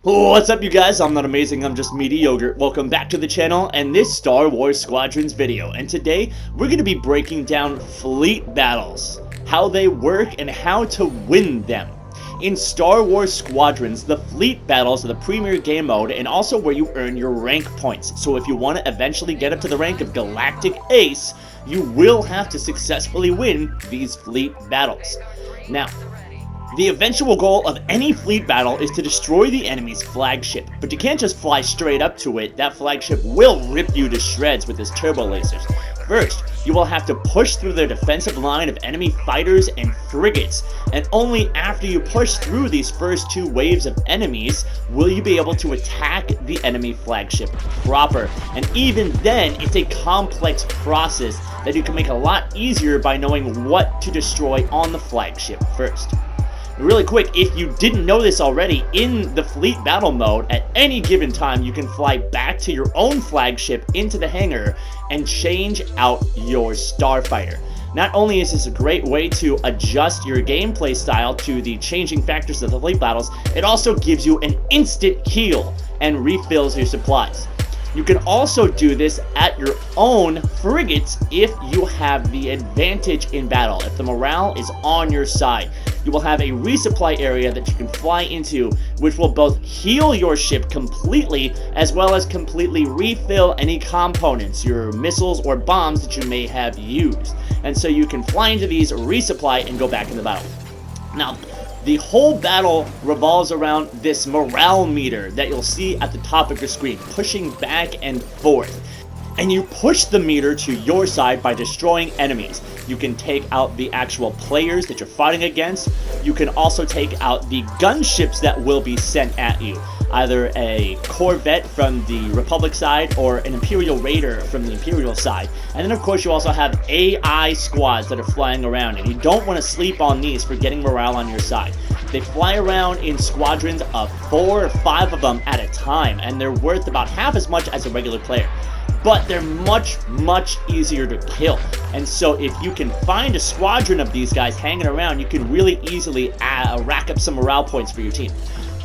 What's up, you guys? I'm not amazing, I'm just mediocre. Welcome back to the channel and this Star Wars Squadrons video. And today, we're going to be breaking down fleet battles, how they work, and how to win them. In Star Wars Squadrons, the fleet battles are the premier game mode and also where you earn your rank points. So if you want to eventually get up to the rank of Galactic Ace, you will have to successfully win these fleet battles. Now, the eventual goal of any fleet battle is to destroy the enemy's flagship, but you can't just fly straight up to it. That flagship will rip you to shreds with its turbo lasers. First, you will have to push through their defensive line of enemy fighters and frigates, and only after you push through these first two waves of enemies will you be able to attack the enemy flagship proper. And even then, it's a complex process that you can make a lot easier by knowing what to destroy on the flagship first. Really quick, if you didn't know this already, in the fleet battle mode, at any given time, you can fly back to your own flagship into the hangar and change out your starfighter. Not only is this a great way to adjust your gameplay style to the changing factors of the fleet battles, it also gives you an instant heal and refills your supplies. You can also do this at your own frigates if you have the advantage in battle. If the morale is on your side, you will have a resupply area that you can fly into, which will both heal your ship completely as well as completely refill any components, your missiles or bombs that you may have used. And so you can fly into these, resupply, and go back in the battle. Now, the whole battle revolves around this morale meter that you'll see at the top of your screen, pushing back and forth. And you push the meter to your side by destroying enemies. You can take out the actual players that you're fighting against. You can also take out the gunships that will be sent at you. Either a Corvette from the Republic side or an Imperial Raider from the Imperial side. And then of course you also have AI squads that are flying around, and you don't want to sleep on these for getting morale on your side. They fly around in squadrons of 4 or 5 of them at a time, and they're worth about half as much as a regular player. But they're much easier to kill. And so if you can find a squadron of these guys hanging around, you can really easily rack up some morale points for your team.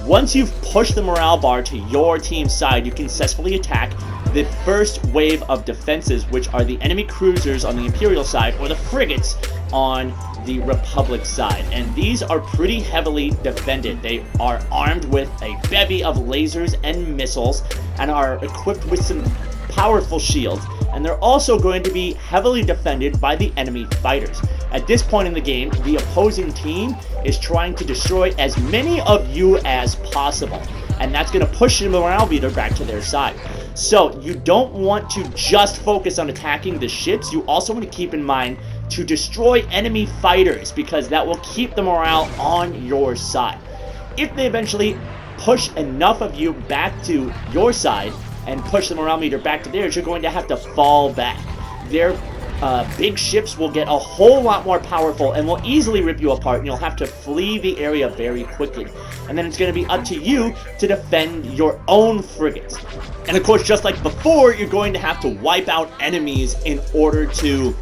Once you've pushed the morale bar to your team's side, you can successfully attack the first wave of defenses, which are the enemy cruisers on the Imperial side or the frigates on the Republic side. And these are pretty heavily defended. They are armed with a bevy of lasers and missiles and are equipped with some powerful shields, and they're also going to be heavily defended by the enemy fighters. At this point in the game, the opposing team is trying to destroy as many of you as possible, and that's going to push the morale meter back to their side. So you don't want to just focus on attacking the ships, you also want to keep in mind to destroy enemy fighters, because that will keep the morale on your side. If they eventually push enough of you back to your side and push the morale meter back to theirs, you're going to have to fall back. Their big ships will get a whole lot more powerful and will easily rip you apart, and you'll have to flee the area very quickly. And then it's going to be up to you to defend your own frigates. And of course, just like before, you're going to have to wipe out enemies in order to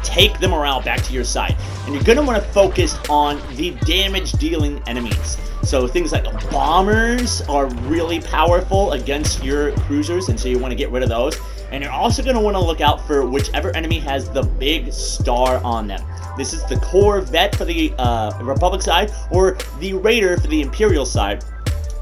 take the morale back to your side. And you're going to want to focus on the damage dealing enemies. So things like bombers are really powerful against your cruisers, and so you want to get rid of those. And you're also going to want to look out for whichever enemy has the big star on them. This is the Corvette for the Republic side or the Raider for the Imperial side.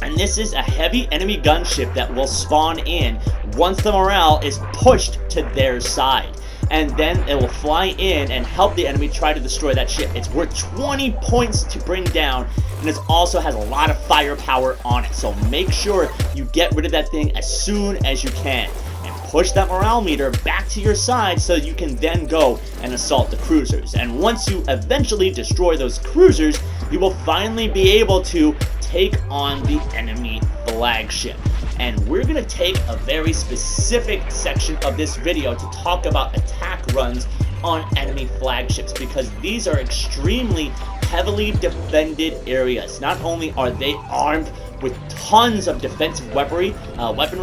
And this is a heavy enemy gunship that will spawn in once the morale is pushed to their side. And then it will fly in and help the enemy try to destroy that ship. It's worth 20 points to bring down, and it also has a lot of firepower on it. So make sure you get rid of that thing as soon as you can, and push that morale meter back to your side so you can then go and assault the cruisers. And once you eventually destroy those cruisers, you will finally be able to take on the enemy flagship. And we're going to take a very specific section of this video to talk about attack runs on enemy flagships, because these are extremely heavily defended areas. Not only are they armed with tons of defensive weaponry,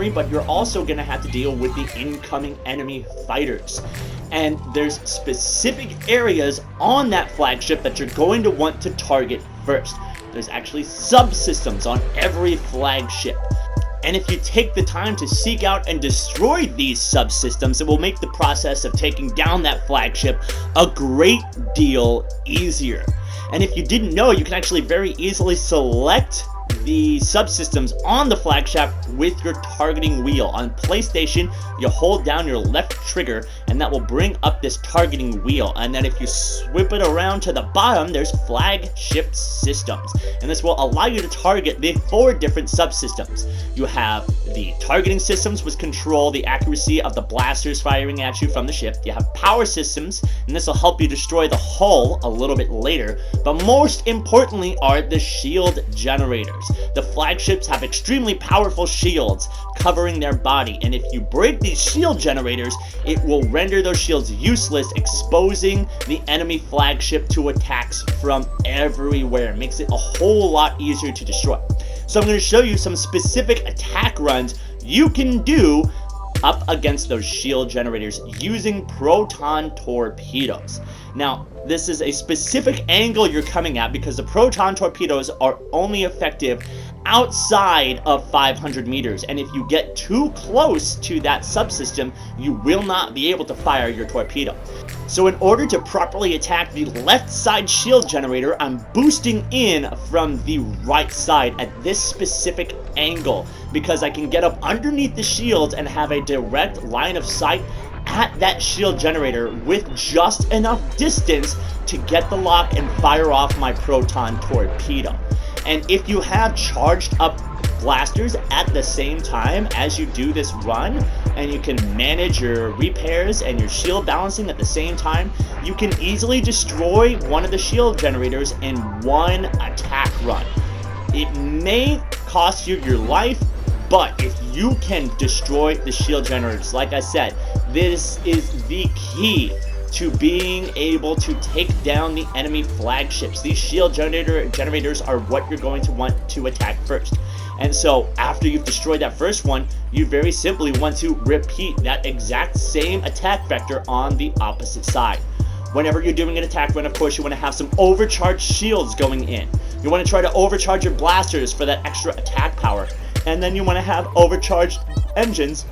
but you're also going to have to deal with the incoming enemy fighters. And there's specific areas on that flagship that you're going to want to target first. there's actually subsystems on every flagship. And if you take the time to seek out and destroy these subsystems, it will make the process of taking down that flagship a great deal easier. And if you didn't know, you can actually very easily select the subsystems on the flagship with your targeting wheel. On PlayStation, you hold down your left trigger and that will bring up this targeting wheel, and then if you whip it around to the bottom, there's flagship systems, and this will allow you to target the 4 different subsystems. You have the targeting systems, which control the accuracy of the blasters firing at you from the ship. You have power systems, and this will help you destroy the hull a little bit later, but most importantly are the shield generators. The flagships have extremely powerful shields covering their body, and if you break these shield generators, it will render those shields useless, exposing the enemy flagship to attacks from everywhere. It makes it a whole lot easier to destroy. So I'm going to show you some specific attack runs you can do up against those shield generators using proton torpedoes. Now, this is a specific angle you're coming at because the proton torpedoes are only effective outside of 500 meters, and if you get too close to that subsystem, you will not be able to fire your torpedo. So in order to properly attack the left side shield generator, I'm boosting in from the right side at this specific angle because I can get up underneath the shields and have a direct line of sight at that shield generator with just enough distance to get the lock and fire off my proton torpedo. And if you have charged up blasters at the same time as you do this run, and you can manage your repairs and your shield balancing at the same time, you can easily destroy one of the shield generators in one attack run. It may cost you your life, but if you can destroy the shield generators, like I said, this is the key to being able to take down the enemy flagships. These shield generators are what you're going to want to attack first. And so after you've destroyed that first one, you very simply want to repeat that exact same attack vector on the opposite side. Whenever you're doing an attack run, of course, you want to have some overcharged shields going in. You want to try to overcharge your blasters for that extra attack power. And then you want to have overcharged engines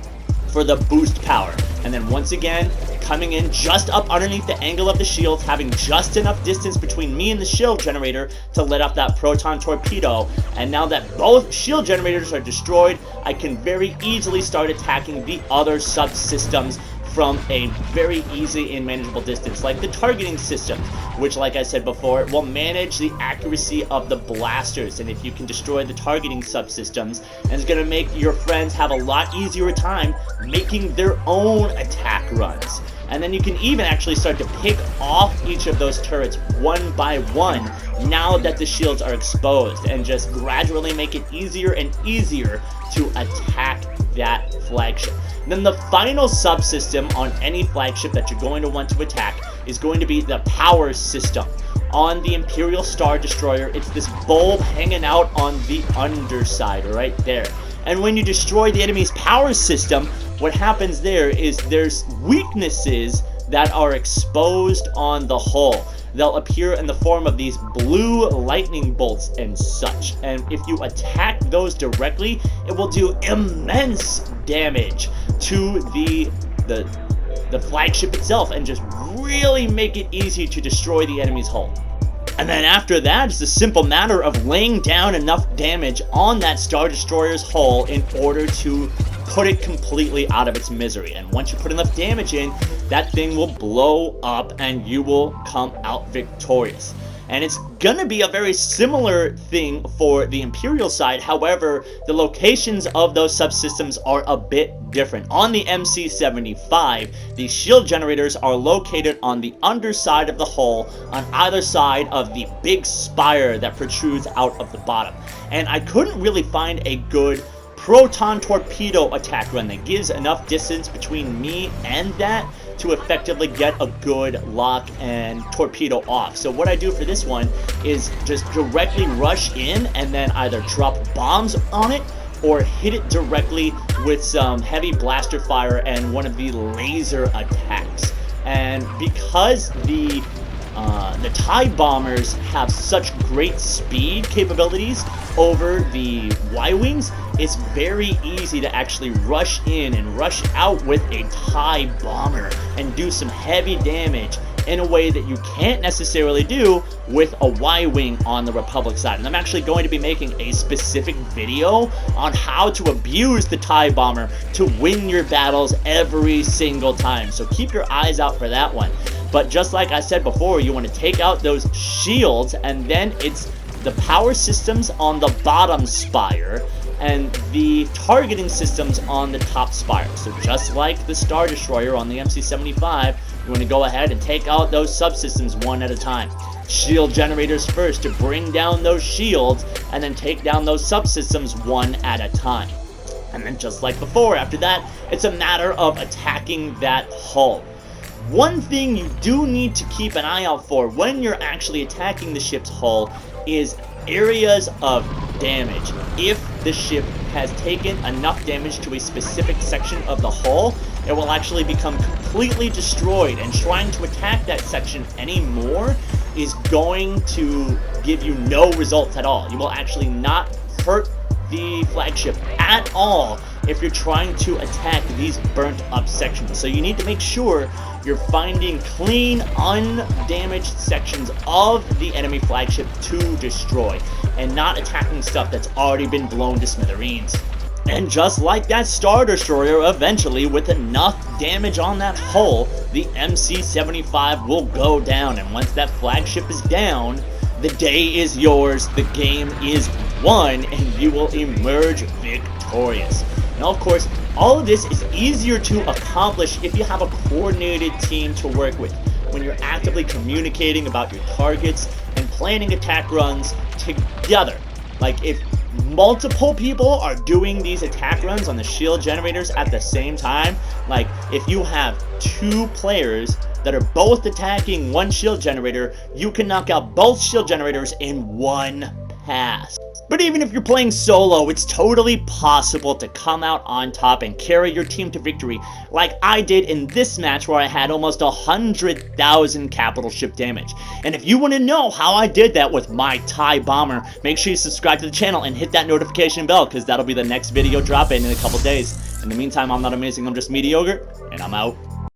for the boost power. And then once again, coming in just up underneath the angle of the shields, having just enough distance between me and the shield generator to let off that proton torpedo. And now that both shield generators are destroyed, I can very easily start attacking the other subsystems from a very easy and manageable distance, like the targeting system, which, like I said before, will manage the accuracy of the blasters. And if you can destroy the targeting subsystems, and it's going to make your friends have a lot easier time making their own attack runs. And then you can even actually start to pick off each of those turrets one by one now that the shields are exposed, and just gradually make it easier and easier to attack that flagship. And then the final subsystem on any flagship that you're going to want to attack is going to be the power system. On the Imperial Star Destroyer, it's this bulb hanging out on the underside right there. And when you destroy the enemy's power system, what happens there is there's weaknesses that are exposed on the hull. They'll appear in the form of these blue lightning bolts and such. And if you attack those directly, it will do immense damage to the flagship itself and just really make it easy to destroy the enemy's hull. And then after that, it's a simple matter of laying down enough damage on that Star Destroyer's hull in order to put it completely out of its misery. And once you put enough damage in, that thing will blow up and you will come out victorious. And it's gonna be a very similar thing for the Imperial side. However, the locations of those subsystems are a bit different. On the MC-75, the shield generators are located on the underside of the hull on either side of the big spire that protrudes out of the bottom. And I couldn't really find a good proton torpedo attack run that gives enough distance between me and that to effectively get a good lock and torpedo off. So what I do for this one is just directly rush in and then either drop bombs on it or hit it directly with some heavy blaster fire and one of the laser attacks. And because the the TIE bombers have such great speed capabilities over the Y-wings, it's very easy to actually rush in and rush out with a TIE bomber and do some heavy damage in a way that you can't necessarily do with a Y-wing on the Republic side. And I'm actually going to be making a specific video on how to abuse the TIE bomber to win your battles every single time. So keep your eyes out for that one. But just like I said before, you want to take out those shields, and then it's the power systems on the bottom spire and the targeting systems on the top spire. So just like the Star Destroyer on the MC-75, you want to go ahead and take out those subsystems one at a time. Shield generators first to bring down those shields, and then take down those subsystems one at a time. And then just like before, after that, it's a matter of attacking that hull. One thing you do need to keep an eye out for when you're actually attacking the ship's hull is areas of damage. If the ship has taken enough damage to a specific section of the hull, it will actually become completely destroyed, and trying to attack that section anymore is going to give you no results at all. You will actually not hurt the flagship at all if you're trying to attack these burnt up sections. So you need to make sure you're finding clean, undamaged sections of the enemy flagship to destroy, and not attacking stuff that's already been blown to smithereens. And just like that Star Destroyer, eventually, with enough damage on that hull, the MC-75 will go down. And once that flagship is down, the day is yours, the game is won, and you will emerge victorious. Now, of course, all of this is easier to accomplish if you have a coordinated team to work with, when you're actively communicating about your targets and planning attack runs together. Like, if multiple people are doing these attack runs on the shield generators at the same time, like if you have two players that are both attacking one shield generator, you can knock out both shield generators in one pass. But even if you're playing solo, it's totally possible to come out on top and carry your team to victory, like I did in this match where I had almost 100,000 capital ship damage. And if you want to know how I did that with my TIE bomber, make sure you subscribe to the channel and hit that notification bell, because that'll be the next video drop in a couple days. In the meantime, I'm not amazing, I'm just mediocre, and I'm out.